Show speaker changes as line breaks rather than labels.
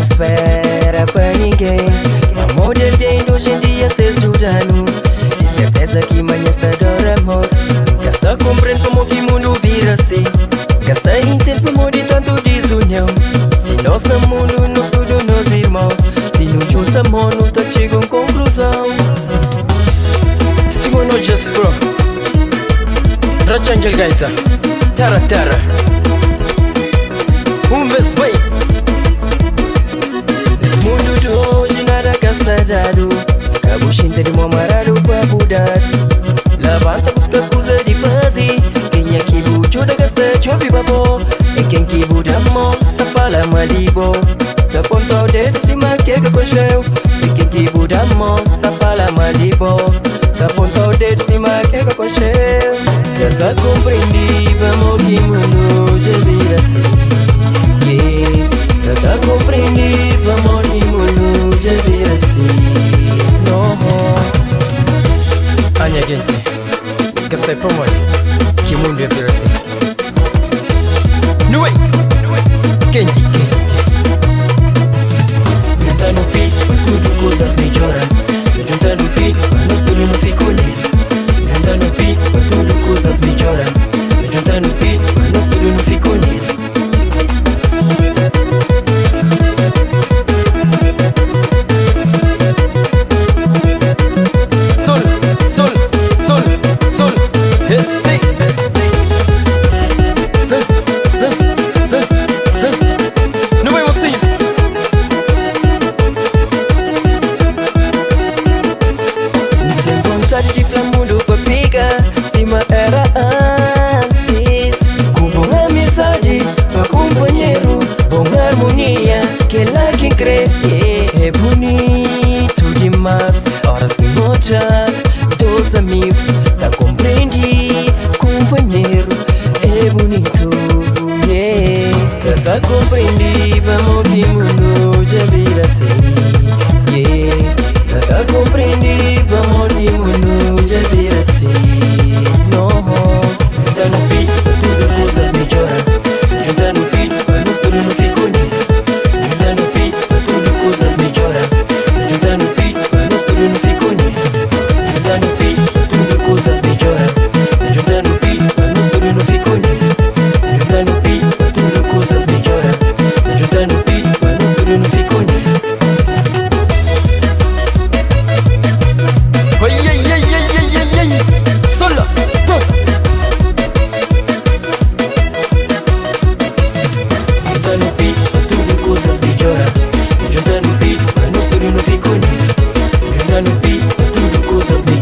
Espera pra ninguém. Amor de alguém hoje em dia se ajudando. De certeza que amanhã está dor amor. Gasta compreendo como que mundo vira assim. Gasta em tempo amor de tanto desunião. Se nós no mundo, nós tudo nós irmãos. Se não junta amor, não tá chegando conclusão. Simono just bro Rachangel Gaita Tara Tara vez bem. Mundo de hoje nada gastado. Cabuchinta de mamarado pra mudar. Levanta, busca coisa de fazer. Quem é que bucho da gasta chove babo. E quem que buda mostra fala malibo. Da ponta o dedo cima que cocheu. E quem que buda mostra fala malibo. Da ponta o dedo cima que cocheu. Já tá compreendi, vamos que mundo já vira assim. Já tá compreendi, vamos que mundo já vira assim. Anya gente, que sai pra mãe, que mundo já vira assim. Não é? Quente. Junta no pi, tudo coisas melhoram. Junta no pi, nós tudo não fica unido. Junta no pi, tudo coisas melhoram. Junta no pi, nós tudo não fica unido. É bonito demais, horas de noite, dos amigos, tá compreendi, companheiro, é bonito, yeah. Tá compreendi, vamos que mundo já vira assim, yeah. Tá compreendi, vamos que mundo já vira assim, não. Junta no pi, tudo coisas melhoram. Junta no pi, nós tudo não fica unido. Junta no pi, coisas melhoram. Junta no pi, nós tudo não fica unido. Junta no pi, tudo coisas melhoram. Junta no pi, nós tudo não fica unido. Junta no pi, tudo coisas melhoram. Junta no pi, nós tudo não fica unido. Oi, solo, junta no pi, tudo coisas melhoram. Junta no pi, nós tudo não fica unido. Junta no pi, tudo coisas melhoram.